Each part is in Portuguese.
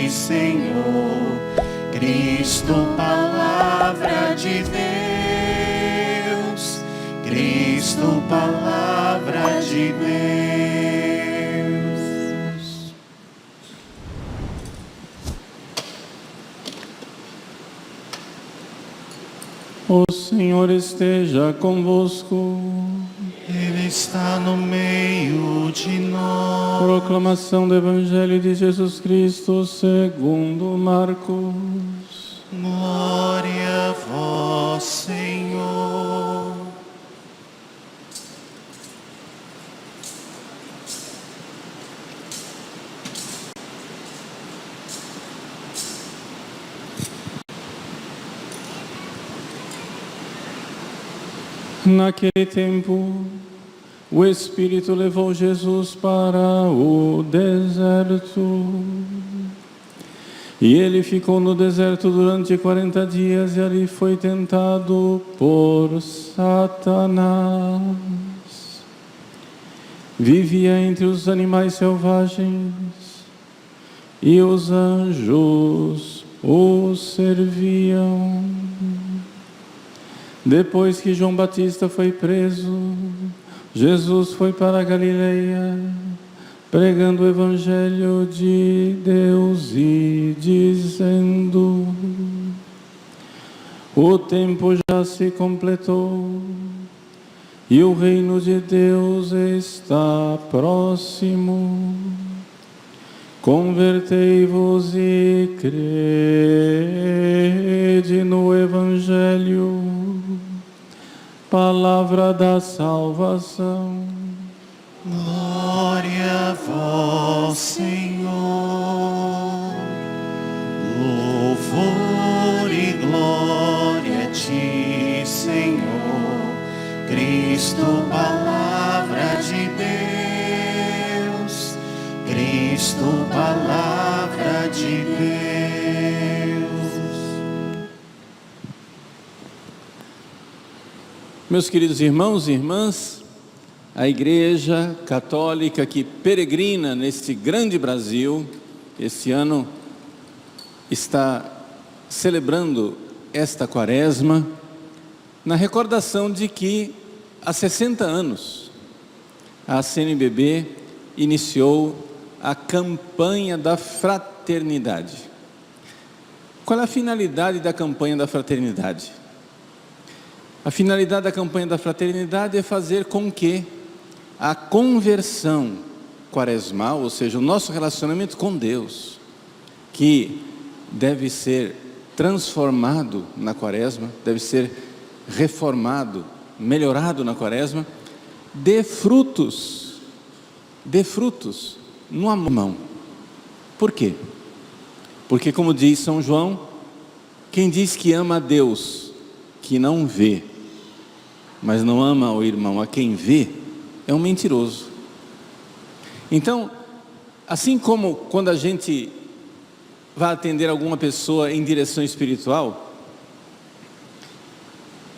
Senhor, Cristo, palavra de Deus, Cristo, palavra de Deus. O Senhor esteja convosco. Ele está no meio de nós. Proclamação do Evangelho de Jesus Cristo segundo Marcos. Glória a vós, Senhor. Naquele tempo, o Espírito levou Jesus para o deserto. E ele ficou no deserto durante 40 dias e ali foi tentado por Satanás. Vivia entre os animais selvagens e os anjos o serviam. Depois que João Batista foi preso, Jesus foi para a Galileia, pregando o Evangelho de Deus e dizendo: o tempo já se completou e o reino de Deus está próximo. Convertei-vos e crede no Evangelho. Palavra da salvação. Glória a vós, Senhor. Louvor e glória a ti, Senhor. Cristo, palavra de Deus. Cristo, palavra de Deus. Meus queridos irmãos e irmãs, a Igreja Católica que peregrina neste grande Brasil, esse ano está celebrando esta Quaresma, na recordação de que há 60 anos a CNBB iniciou a campanha da fraternidade. Qual é a finalidade da campanha da fraternidade? A finalidade da campanha da fraternidade é fazer com que a conversão quaresmal, ou seja, o nosso relacionamento com Deus, que deve ser transformado na Quaresma, deve ser reformado, melhorado na Quaresma, dê frutos no amor. Por quê? Porque, como diz São João, quem diz que ama a Deus, que não vê, mas não ama o irmão a quem vê, é um mentiroso. Então, assim como quando a gente vai atender alguma pessoa em direção espiritual,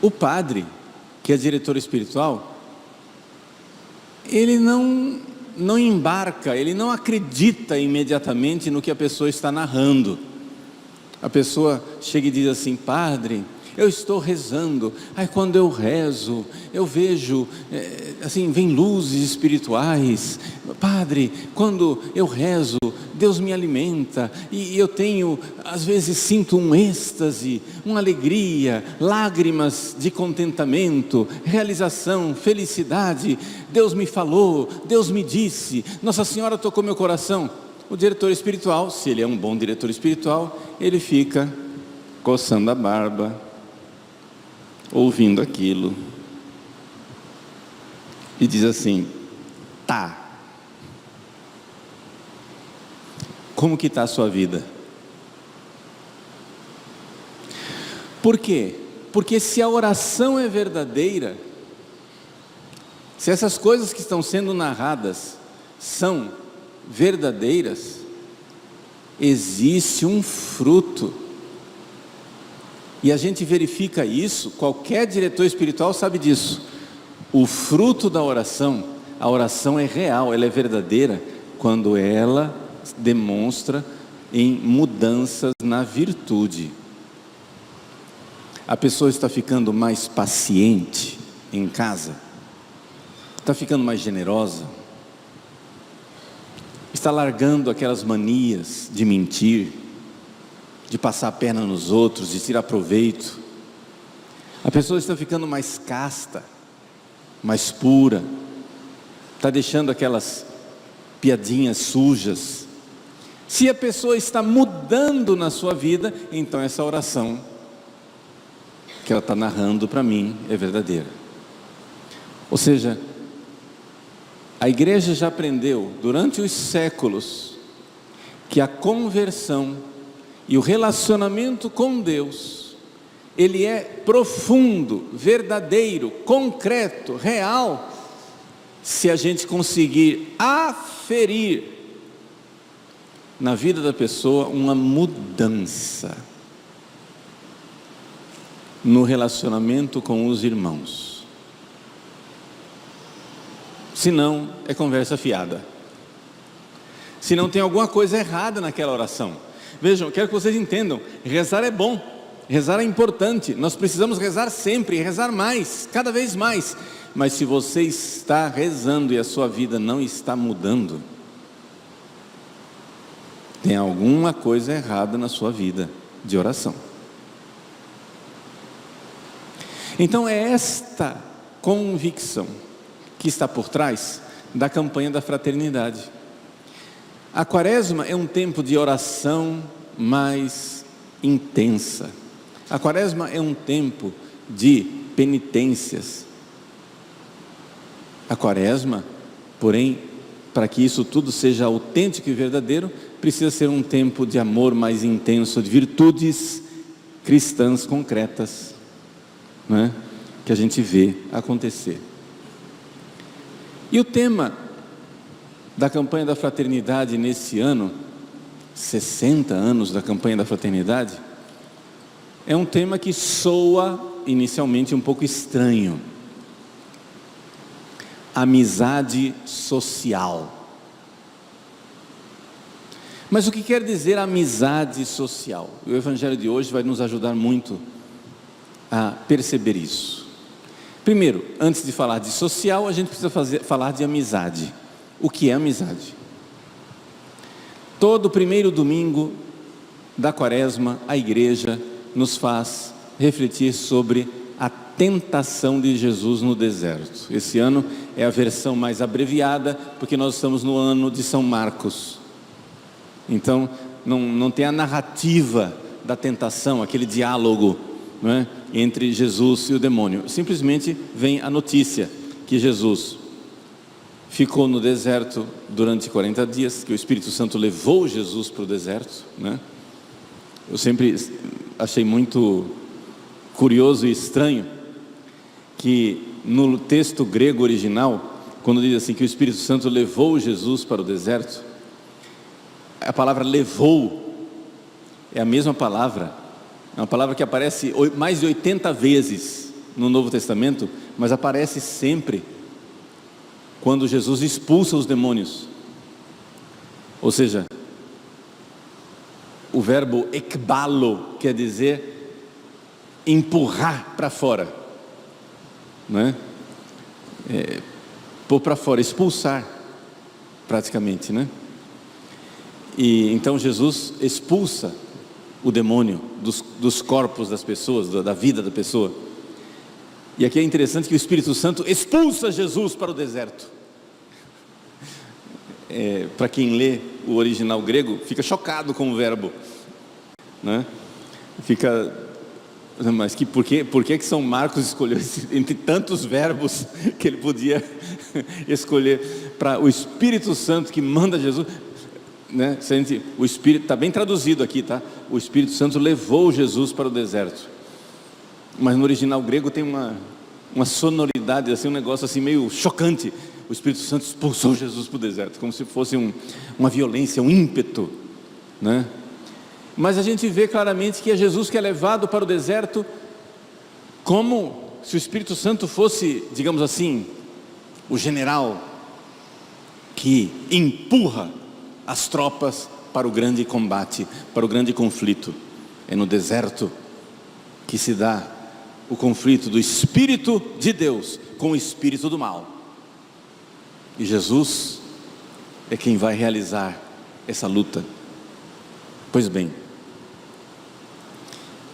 o padre, que é diretor espiritual, ele não embarca, ele não acredita imediatamente no que a pessoa está narrando. A pessoa chega e diz assim: padre, eu estou rezando, aí quando eu rezo, eu vejo, assim, vem luzes espirituais. Padre, quando eu rezo, Deus me alimenta, e eu tenho, às vezes sinto um êxtase, uma alegria, lágrimas de contentamento, realização, felicidade. Deus me falou, Deus me disse, Nossa Senhora tocou meu coração. O diretor espiritual, se ele é um bom diretor espiritual, ele fica coçando a barba, ouvindo aquilo, e diz assim: tá, como que está a sua vida? Por quê? Porque se a oração é verdadeira, se essas coisas que estão sendo narradas são verdadeiras, existe um fruto. E a gente verifica isso, qualquer diretor espiritual sabe disso. O fruto da oração, a oração é real, ela é verdadeira, quando ela demonstra em mudanças na virtude. A pessoa está ficando mais paciente em casa, está ficando mais generosa, está largando aquelas manias de mentir, de passar a perna nos outros, de tirar proveito. A pessoa está ficando mais casta, mais pura, está deixando aquelas piadinhas sujas. Se a pessoa está mudando na sua vida, então essa oração que ela está narrando para mim é verdadeira. Ou seja, a igreja já aprendeu durante os séculos que a conversão e o relacionamento com Deus, ele é profundo, verdadeiro, concreto, real, se a gente conseguir aferir na vida da pessoa uma mudança no relacionamento com os irmãos. Senão é conversa fiada. Senão tem alguma coisa errada naquela oração. Vejam, quero que vocês entendam, rezar é bom, rezar é importante, nós precisamos rezar sempre, rezar mais, cada vez mais. Mas se você está rezando e a sua vida não está mudando, tem alguma coisa errada na sua vida de oração. Então é esta convicção que está por trás da campanha da fraternidade. A Quaresma é um tempo de oração mais intensa. A Quaresma é um tempo de penitências. A Quaresma, porém, para que isso tudo seja autêntico e verdadeiro, precisa ser um tempo de amor mais intenso, de virtudes cristãs concretas, né, que a gente vê acontecer. E o tema da campanha da fraternidade nesse ano, 60 anos da campanha da fraternidade, é um tema que soa inicialmente um pouco estranho. Amizade social. Mas o que quer dizer amizade social? O Evangelho de hoje vai nos ajudar muito a perceber isso. Primeiro, antes de falar de social, a gente precisa falar de amizade. O que é amizade? Todo primeiro domingo da Quaresma, a igreja nos faz refletir sobre a tentação de Jesus no deserto. Esse ano é a versão mais abreviada, porque nós estamos no ano de São Marcos. Então, não tem a narrativa da tentação, aquele diálogo, não é, entre Jesus e o demônio. Simplesmente vem a notícia que Jesus ficou no deserto durante 40 dias, que o Espírito Santo levou Jesus para o deserto, né? Eu sempre achei muito curioso e estranho que no texto grego original, quando diz assim que o Espírito Santo levou Jesus para o deserto, a palavra levou é a mesma palavra, é uma palavra que aparece mais de 80 vezes no Novo Testamento, mas aparece sempre quando Jesus expulsa os demônios. Ou seja, o verbo ekbalo quer dizer empurrar para fora, não é? Pôr para fora, expulsar praticamente, né? E então Jesus expulsa o demônio dos corpos das pessoas, da vida da pessoa. E aqui é interessante que o Espírito Santo expulsa Jesus para o deserto. Para quem lê o original grego, fica chocado com o verbo, né? Fica, mas por que São Marcos escolheu entre tantos verbos que ele podia escolher para o Espírito Santo que manda Jesus, né? O Espírito está bem traduzido aqui, tá? O Espírito Santo levou Jesus para o deserto, mas no original grego tem uma sonoridade, assim, um negócio assim meio chocante. O Espírito Santo expulsou Jesus para o deserto, como se fosse uma violência, um ímpeto, né? Mas a gente vê claramente que é Jesus que é levado para o deserto como se o Espírito Santo fosse, digamos assim, o general que empurra as tropas para o grande combate, para o grande conflito. É no deserto que se dá o conflito do Espírito de Deus com o Espírito do mal. E Jesus é quem vai realizar essa luta. Pois bem,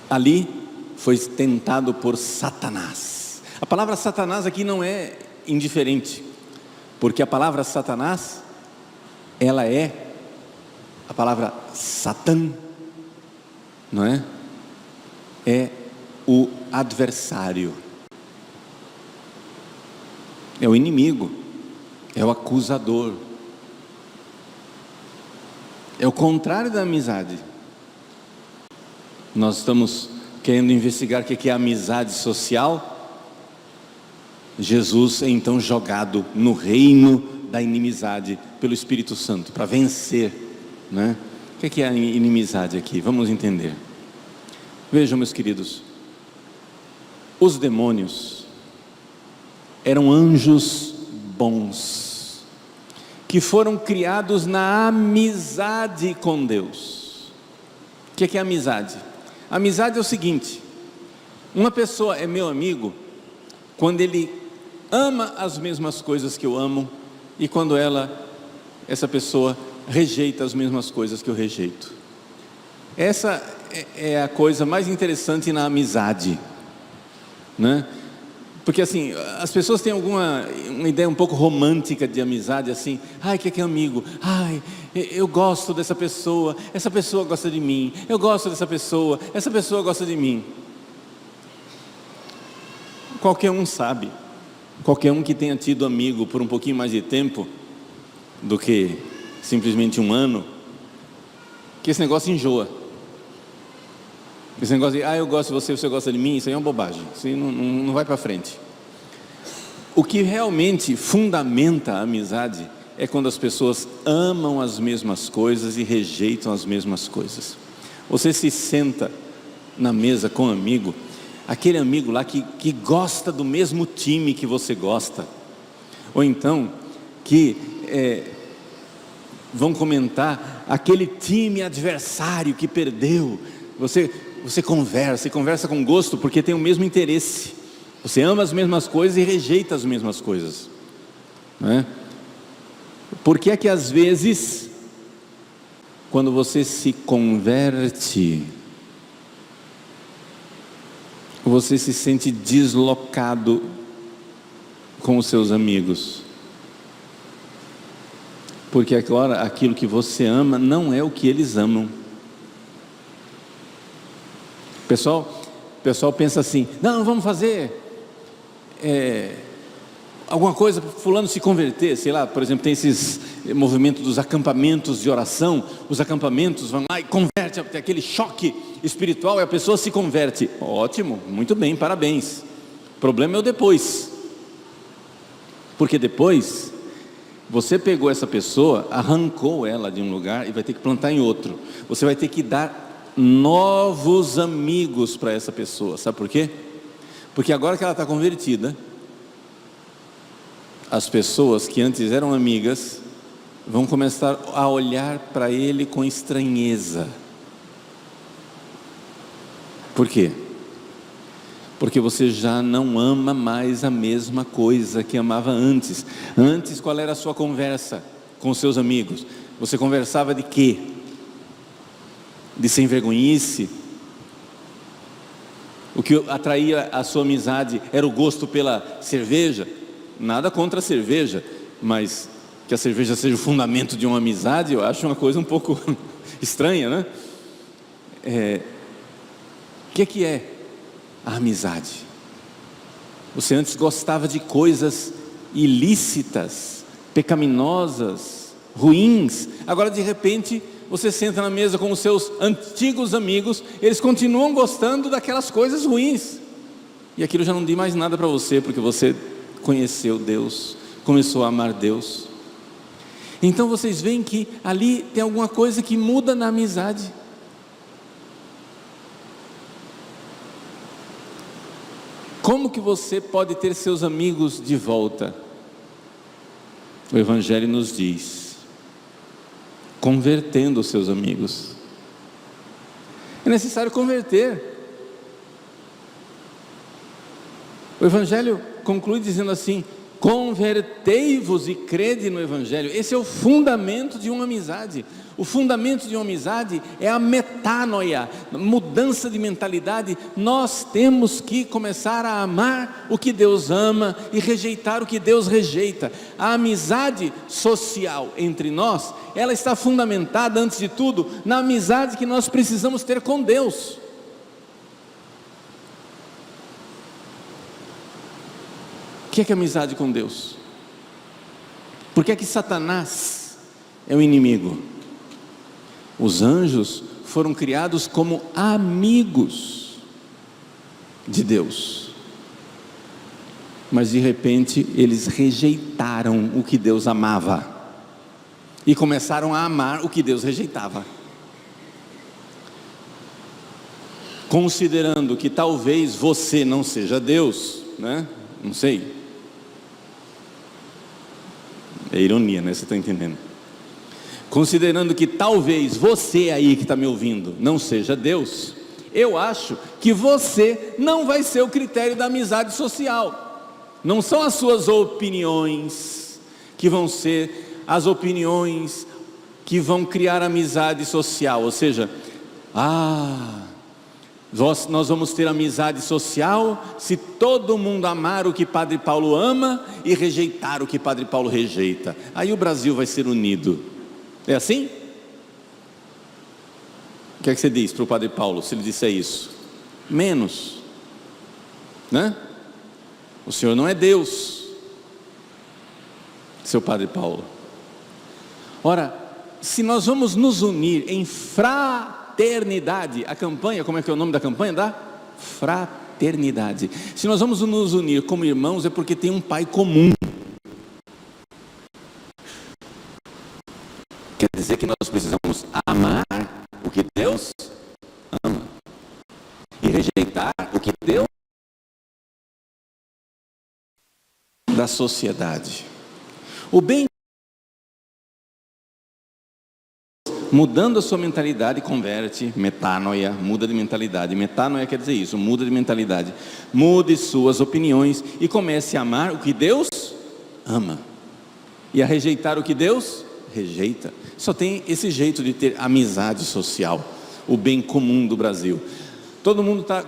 ali foi tentado por Satanás. A palavra Satanás aqui não é indiferente, porque a palavra Satanás, ela é a palavra Satã, não é? É o adversário, é o inimigo, é o acusador, é o contrário da amizade. Nós estamos querendo investigar o que é amizade social. Jesus é então jogado no reino da inimizade pelo Espírito Santo, para vencer, né? O que é a inimizade aqui? Vamos entender. Vejam, meus queridos, os demônios eram anjos bons, que foram criados na amizade com Deus. O que é amizade? Amizade é o seguinte: uma pessoa é meu amigo quando ele ama as mesmas coisas que eu amo, e quando essa pessoa rejeita as mesmas coisas que eu rejeito. Essa é a coisa mais interessante na amizade, né? Porque assim, as pessoas têm uma ideia um pouco romântica de amizade, assim: ai, que é amigo? Ai, eu gosto dessa pessoa, essa pessoa gosta de mim, eu gosto dessa pessoa, essa pessoa gosta de mim. Qualquer um sabe, qualquer um que tenha tido amigo por um pouquinho mais de tempo do que simplesmente um ano, que esse negócio enjoa. Esse negócio de, eu gosto de você, você gosta de mim, isso aí é uma bobagem, isso aí não vai para frente. O que realmente fundamenta a amizade é quando as pessoas amam as mesmas coisas e rejeitam as mesmas coisas. Você se senta na mesa com um amigo, aquele amigo lá que gosta do mesmo time que você gosta, ou então que vão comentar aquele time adversário que perdeu. Você conversa com gosto, porque tem o mesmo interesse. Você ama as mesmas coisas e rejeita as mesmas coisas, não é? Por que é que às vezes, quando você se converte, você se sente deslocado com os seus amigos? Porque agora aquilo que você ama não é o que eles amam. O pessoal pensa assim: não, vamos fazer alguma coisa para fulano se converter, sei lá, por exemplo, tem esses movimentos dos acampamentos de oração. Os acampamentos vão lá e converte, tem aquele choque espiritual e a pessoa se converte. Ótimo, muito bem, parabéns. O problema é o depois, porque depois você pegou essa pessoa, arrancou ela de um lugar e vai ter que plantar em outro. Você vai ter que dar novos amigos para essa pessoa. Sabe por quê? Porque agora que ela está convertida, as pessoas que antes eram amigas vão começar a olhar para ele com estranheza. Por quê? Porque você já não ama mais a mesma coisa que amava antes. Antes, qual era a sua conversa com os seus amigos? Você conversava de quê? De sem vergonhice? O que atraía a sua amizade era o gosto pela cerveja? Nada contra a cerveja, mas que a cerveja seja o fundamento de uma amizade, eu acho uma coisa um pouco estranha, né? O que é a amizade? Você antes gostava de coisas ilícitas, pecaminosas, ruins. Agora de repente você senta na mesa com os seus antigos amigos, eles continuam gostando daquelas coisas ruins, e aquilo já não diz mais nada para você, porque você conheceu Deus, começou a amar Deus. Então vocês veem que ali tem alguma coisa que muda na amizade. Como que você pode ter seus amigos de volta? O Evangelho nos diz: convertendo os seus amigos. É necessário converter. O Evangelho conclui dizendo assim: convertei-vos e crede no Evangelho. Esse é o fundamento de uma amizade. O fundamento de uma amizade é a metanoia, mudança de mentalidade. Nós temos que começar a amar o que Deus ama e rejeitar o que Deus rejeita. A amizade social entre nós, ela está fundamentada, antes de tudo, na amizade que nós precisamos ter com Deus. O que é amizade com Deus? Por que é que Satanás é o inimigo? Os anjos foram criados como amigos de Deus, mas de repente eles rejeitaram o que Deus amava e começaram a amar o que Deus rejeitava, considerando que talvez você não seja Deus, né? Não sei, é ironia, né? Você está entendendo? Considerando que talvez você aí que está me ouvindo não seja Deus, eu acho que você não vai ser o critério da amizade social. Não são as suas opiniões que vão ser as opiniões que vão criar amizade social. Ou seja, nós vamos ter amizade social se todo mundo amar o que Padre Paulo ama e rejeitar o que Padre Paulo rejeita. Aí o Brasil vai ser unido. É assim? O que é que você diz para o Padre Paulo se ele disser isso? Menos, né? O Senhor não é Deus, seu Padre Paulo. Ora, se nós vamos nos unir em fraternidade, a campanha, como é que é o nome da campanha? Da fraternidade. Se nós vamos nos unir como irmãos, é porque tem um Pai comum. Quer dizer que nós precisamos amar o que Deus ama e rejeitar o que Deus da sociedade. O bem, mudando a sua mentalidade, converte, metanoia, muda de mentalidade. Metanoia quer dizer isso, muda de mentalidade. Mude suas opiniões e comece a amar o que Deus ama e a rejeitar o que Deus rejeita. Só tem esse jeito de ter amizade social, o bem comum do Brasil. Todo mundo está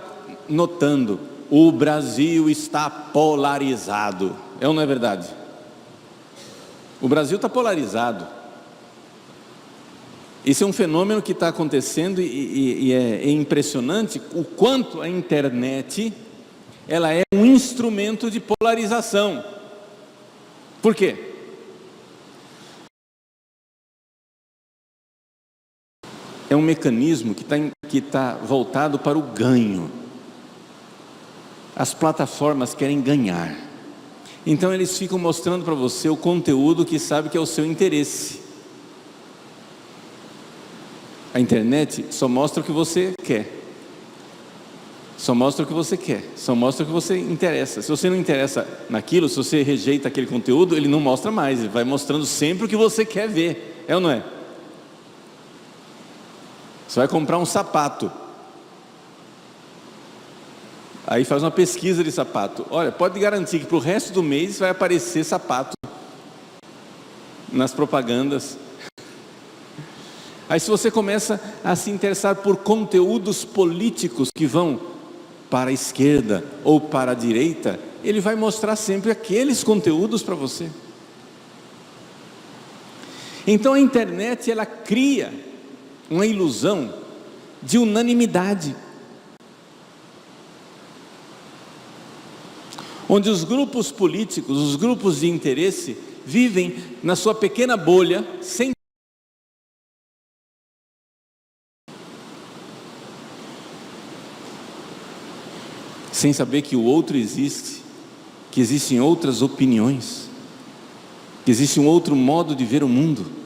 notando, o Brasil está polarizado. É ou não é verdade? O Brasil está polarizado. Esse é um fenômeno que está acontecendo e é impressionante o quanto a internet ela é um instrumento de polarização. Por quê? É um mecanismo que está voltado para o ganho. As plataformas querem ganhar. Então eles ficam mostrando para você o conteúdo que sabe que é o seu interesse. A internet só mostra o que você quer. Só mostra o que você quer. Só mostra o que você interessa. Se você não interessa naquilo, se você rejeita aquele conteúdo, ele não mostra mais. Ele vai mostrando sempre o que você quer ver. É ou não é? Você vai comprar um sapato, aí faz uma pesquisa de sapato. Olha, pode garantir que para o resto do mês vai aparecer sapato nas propagandas. Aí se você começa a se interessar por conteúdos políticos que vão para a esquerda ou para a direita, ele vai mostrar sempre aqueles conteúdos para você. Então a internet ela cria uma ilusão de unanimidade, onde os grupos políticos, os grupos de interesse vivem na sua pequena bolha, sem saber que o outro existe, que existem outras opiniões, que existe um outro modo de ver o mundo.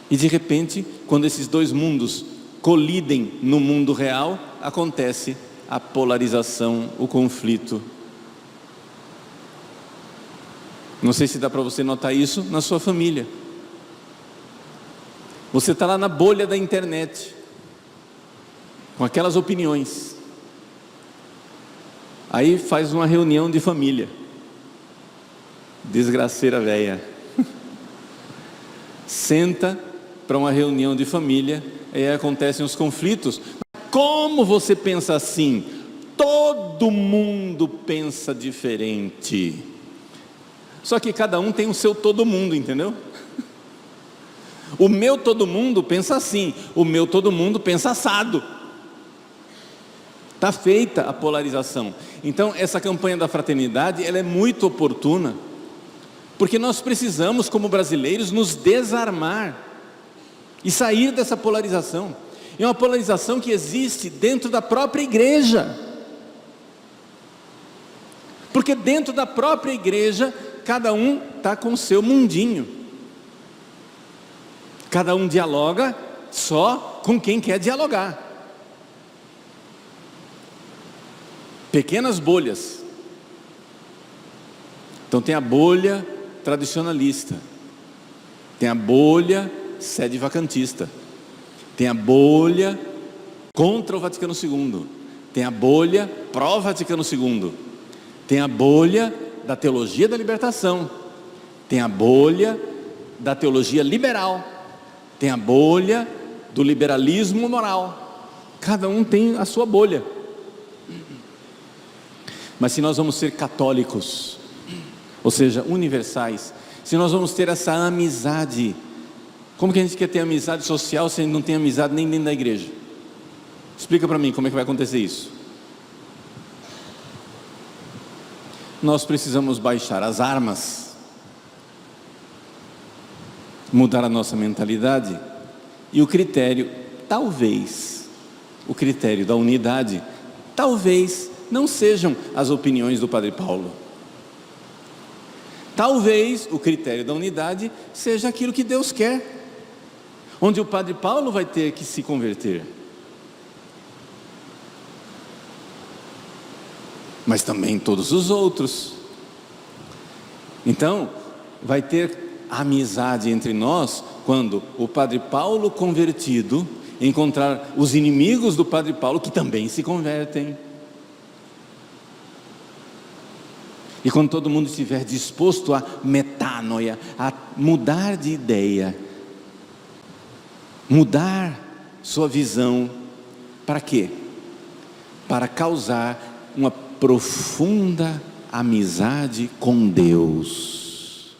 E de repente, quando esses dois mundos colidem no mundo real, acontece a polarização, o conflito, Não sei se dá para você notar isso na sua família. Você está lá na bolha da internet, com aquelas opiniões. Aí faz uma reunião de família. Desgraceira velha. Senta para uma reunião de família, e aí acontecem os conflitos. Como você pensa assim? Todo mundo pensa diferente. Só que cada um tem o seu todo mundo, entendeu? O meu todo mundo pensa assim, o meu todo mundo pensa assado. Está feita a polarização. Então essa campanha da fraternidade, ela é muito oportuna, porque nós precisamos, como brasileiros, nos desarmar e sair dessa polarização. É uma polarização que existe dentro da própria igreja, porque dentro da própria igreja cada um está com o seu mundinho, cada um dialoga só com quem quer dialogar. Pequenas bolhas. Então tem a bolha tradicionalista, tem a bolha sede vacantista, tem a bolha contra o Vaticano II, tem a bolha pró-Vaticano II, tem a bolha da teologia da libertação, tem a bolha da teologia liberal, tem a bolha do liberalismo moral. Cada um tem a sua bolha. Mas se nós vamos ser católicos, ou seja, universais, se nós vamos ter essa amizade, como que a gente quer ter amizade social se a gente não tem amizade nem dentro da igreja? Explica para mim como é que vai acontecer isso. Nós precisamos baixar as armas, mudar a nossa mentalidade, e o critério, talvez, o critério da unidade, talvez não sejam as opiniões do Padre Paulo. Talvez o critério da unidade seja aquilo que Deus quer, onde o Padre Paulo vai ter que se converter, mas também todos os outros. Então vai ter amizade entre nós quando o Padre Paulo convertido encontrar os inimigos do Padre Paulo que também se convertem. E quando todo mundo estiver disposto a metanoia, a mudar de ideia, mudar sua visão, para quê? Para causar uma profunda amizade com Deus.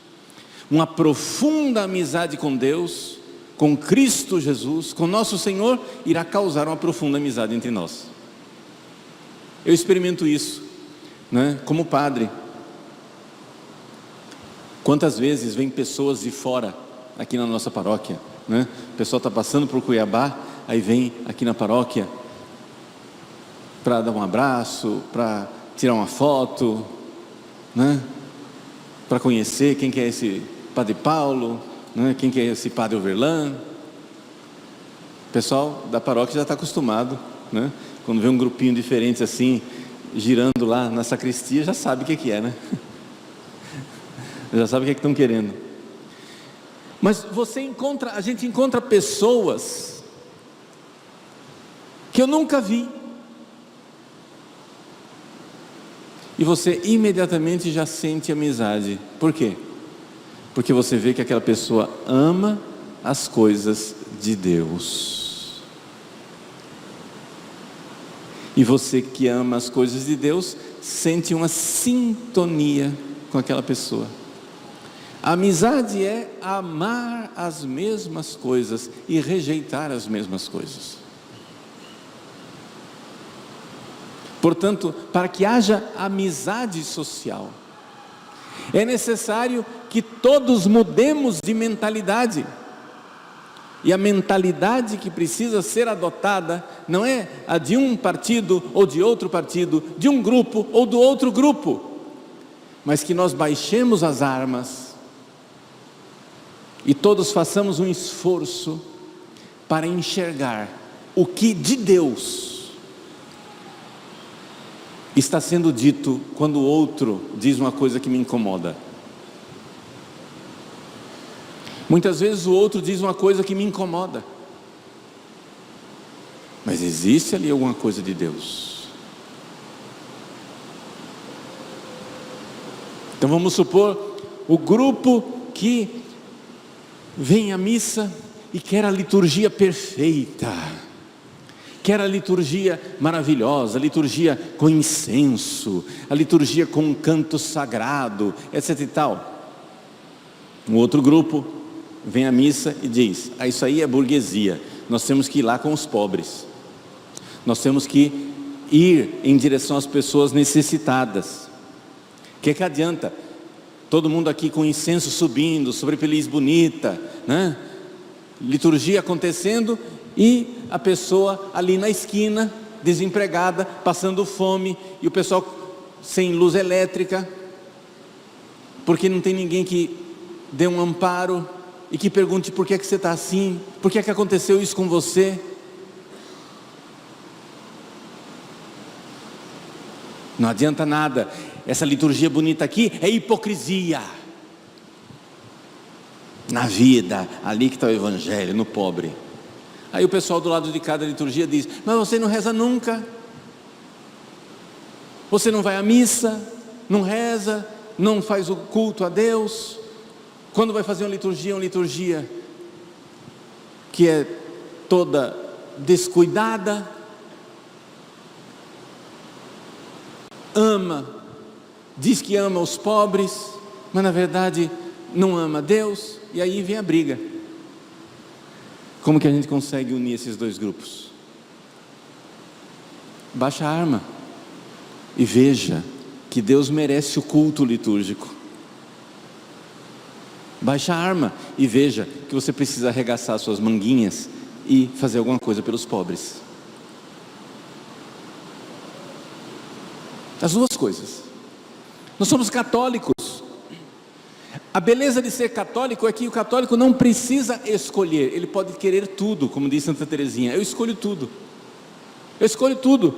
Uma profunda amizade com Deus, com Cristo Jesus, com nosso Senhor, irá causar uma profunda amizade entre nós. Eu experimento isso, né, como padre. Quantas vezes vem pessoas de fora aqui na nossa paróquia, né? O pessoal está passando por Cuiabá, aí vem aqui na paróquia para dar um abraço, para tirar uma foto, né? Para conhecer quem que é esse Padre Paulo, né? Quem que é esse Padre Overlan. O pessoal da paróquia já está acostumado, né? Quando vê um grupinho diferente assim, girando lá na sacristia, já sabe o que é, né? Já sabe o que estão querendo. Mas a gente encontra pessoas que eu nunca vi, e você imediatamente já sente amizade. Por quê? Porque você vê que aquela pessoa ama as coisas de Deus, e você que ama as coisas de Deus sente uma sintonia com aquela pessoa. A amizade é amar as mesmas coisas e rejeitar as mesmas coisas. Portanto, para que haja amizade social, é necessário que todos mudemos de mentalidade. E a mentalidade que precisa ser adotada não é a de um partido ou de outro partido, de um grupo ou do outro grupo, mas que nós baixemos as armas e todos façamos um esforço para enxergar o que de Deus está sendo dito quando o outro diz uma coisa que me incomoda. Muitas vezes o outro diz uma coisa que me incomoda, mas existe ali alguma coisa de Deus. Então vamos supor o grupo que vem à missa e quer a liturgia perfeita, quer a liturgia maravilhosa, a liturgia com incenso, a liturgia com um canto sagrado, etc e tal. Um outro grupo vem à missa e diz: isso aí é burguesia, nós temos que ir lá com os pobres, nós temos que ir em direção às pessoas necessitadas. O que adianta? Todo mundo aqui com incenso subindo, sobrepeliz bonita, né? Liturgia acontecendo e a pessoa ali na esquina, desempregada, passando fome, e o pessoal sem luz elétrica, porque não tem ninguém que dê um amparo e que pergunte por que você está assim, por que aconteceu isso com você. Não adianta nada, essa liturgia bonita aqui é hipocrisia. Na vida, ali que está o evangelho, no pobre. Aí o pessoal do lado de cada liturgia diz: mas você não reza nunca, você não vai à missa, não reza, não faz o culto a Deus. Quando vai fazer uma liturgia que é toda descuidada. Diz que ama os pobres, mas na verdade não ama Deus, e aí vem a briga. Como que a gente consegue unir esses dois grupos? Baixa a arma e veja que Deus merece o culto litúrgico. Baixa a arma e veja que você precisa arregaçar suas manguinhas e fazer alguma coisa pelos pobres. As duas coisas. Nós somos católicos. A beleza de ser católico é que o católico não precisa escolher, ele pode querer tudo, como diz Santa Teresinha: eu escolho tudo. Eu escolho tudo.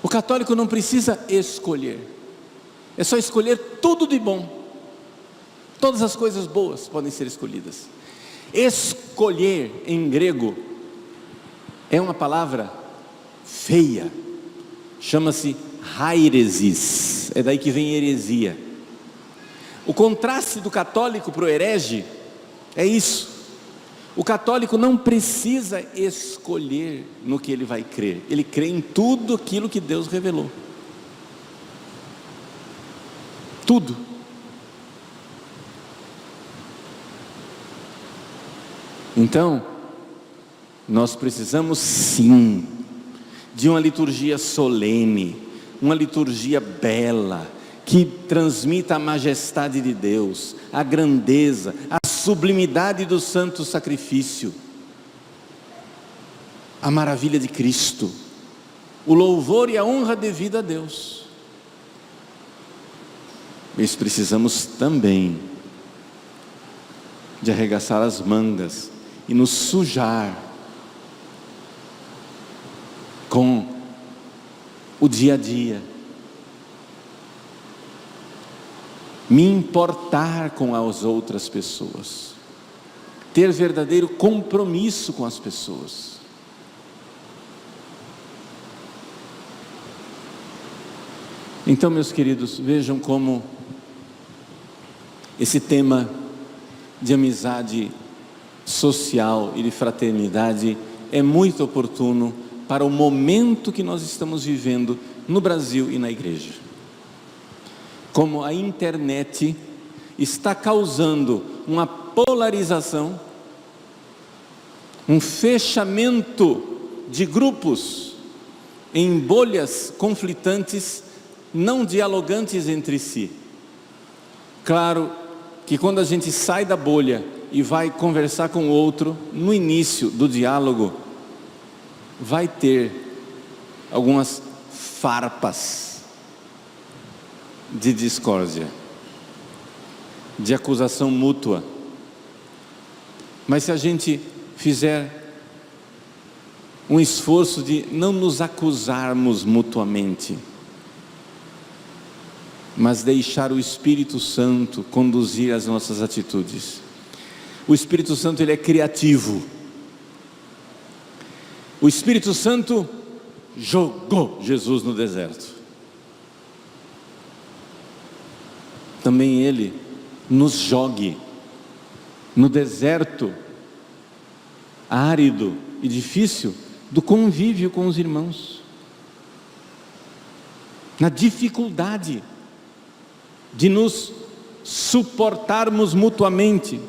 O católico não precisa escolher, é só escolher tudo de bom. Todas as coisas boas podem ser escolhidas. Escolher em grego é uma palavra feia, chama-se hairesis, é daí que vem heresia. O contraste do católico para o herege é isso: o católico não precisa escolher no que ele vai crer, ele crê em tudo aquilo que Deus revelou. Tudo. Então, nós precisamos sim de uma liturgia solene, uma liturgia bela, que transmita a majestade de Deus, a grandeza, a sublimidade do santo sacrifício, a maravilha de Cristo, o louvor e a honra devida a Deus. Mas precisamos também de arregaçar as mangas e nos sujar com o dia a dia, me importar com as outras pessoas, ter verdadeiro compromisso com as pessoas. Então, meus queridos, vejam como esse tema de amizade social e de fraternidade é muito oportuno para o momento que nós estamos vivendo no Brasil e na igreja. Como a internet está causando uma polarização, um fechamento de grupos em bolhas conflitantes, não dialogantes entre si. Claro que quando a gente sai da bolha e vai conversar com o outro, no início do diálogo, vai ter algumas farpas de discórdia, de acusação mútua. Mas se a gente fizer um esforço de não nos acusarmos mutuamente, mas deixar o Espírito Santo conduzir as nossas atitudes. O Espírito Santo, ele é criativo. O Espírito Santo jogou Jesus no deserto. Também ele nos jogue no deserto árido e difícil do convívio com os irmãos, na dificuldade de nos suportarmos mutuamente.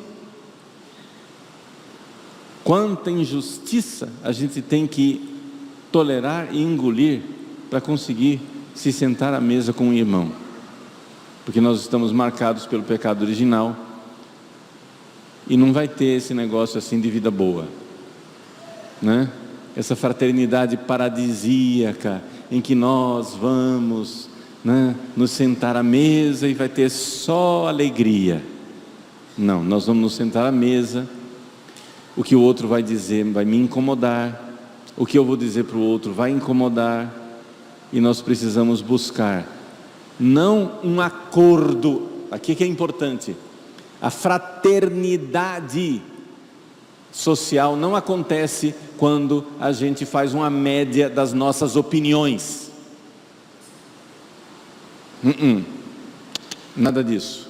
Quanta injustiça a gente tem que tolerar e engolir para conseguir se sentar à mesa com um irmão, porque nós estamos marcados pelo pecado original e não vai ter esse negócio assim de vida boa, né? Essa fraternidade paradisíaca em que nós vamos, né, nos sentar à mesa e vai ter só alegria. Não, nós vamos nos sentar à mesa. O que o outro vai dizer vai me incomodar, o que eu vou dizer para o outro vai incomodar, e nós precisamos buscar, não um acordo, aqui que é importante, a fraternidade social não acontece quando a gente faz uma média das nossas opiniões, nada disso.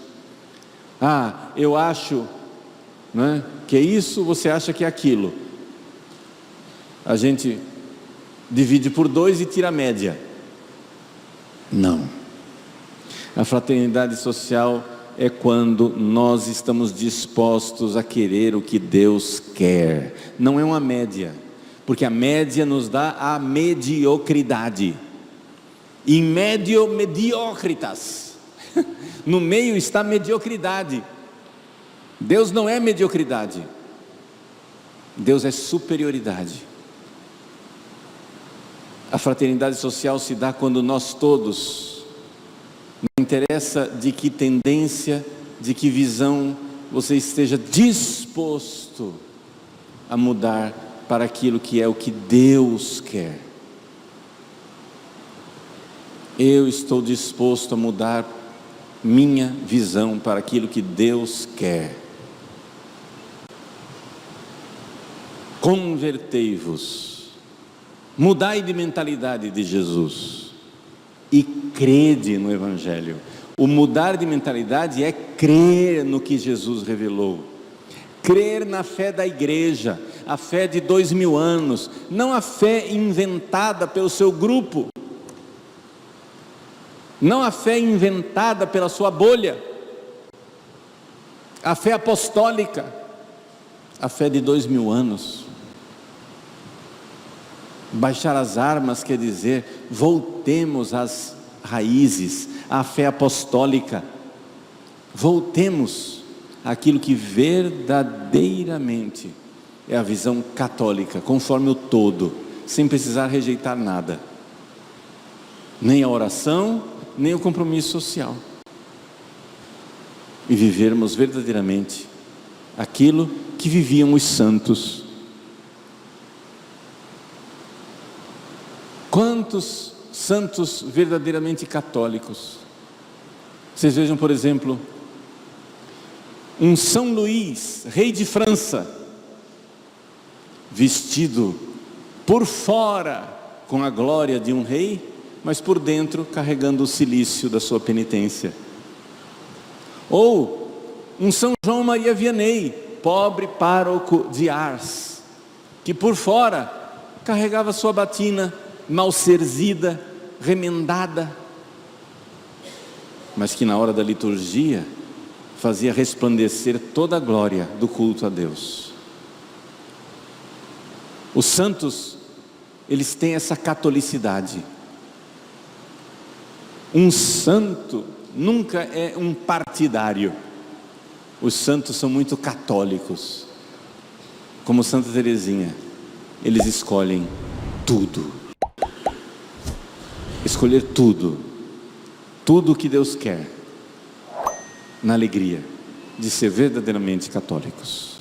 Eu acho, né, que é isso, você acha que é aquilo. A gente divide por 2 e tira a média. Não. A fraternidade social é quando nós estamos dispostos a querer o que Deus quer. Não é uma média, porque a média nos dá a mediocridade. In medio mediocritas. No meio está a mediocridade. Deus não é mediocridade, Deus é superioridade. A fraternidade social se dá quando nós todos, não interessa de que tendência, de que visão, você esteja disposto a mudar para aquilo que é o que Deus quer. Eu estou disposto a mudar minha visão para aquilo que Deus quer. Convertei-vos, mudai de mentalidade de Jesus e crede no Evangelho. O mudar de mentalidade é crer no que Jesus revelou, crer na fé da igreja, a fé de 2000 anos, não a fé inventada pelo seu grupo, não a fé inventada pela sua bolha, a fé apostólica, a fé de 2000 anos. Baixar as armas quer dizer, voltemos às raízes, à fé apostólica, voltemos àquilo que verdadeiramente é a visão católica, conforme o todo, sem precisar rejeitar nada, nem a oração, nem o compromisso social, e vivermos verdadeiramente aquilo que viviam os santos. Quantos santos verdadeiramente católicos? Vocês vejam, por exemplo, um São Luís, rei de França, vestido por fora com a glória de um rei, mas por dentro carregando o cilício da sua penitência. Ou um São João Maria Vianney, pobre pároco de Ars, que por fora carregava sua batina mal serzida, remendada, mas que na hora da liturgia fazia resplandecer toda a glória do culto a Deus. Os santos, eles têm essa catolicidade. Um santo nunca é um partidário. Os santos são muito católicos. Como Santa Teresinha, eles escolhem tudo. Escolher tudo o que Deus quer, na alegria de ser verdadeiramente católicos.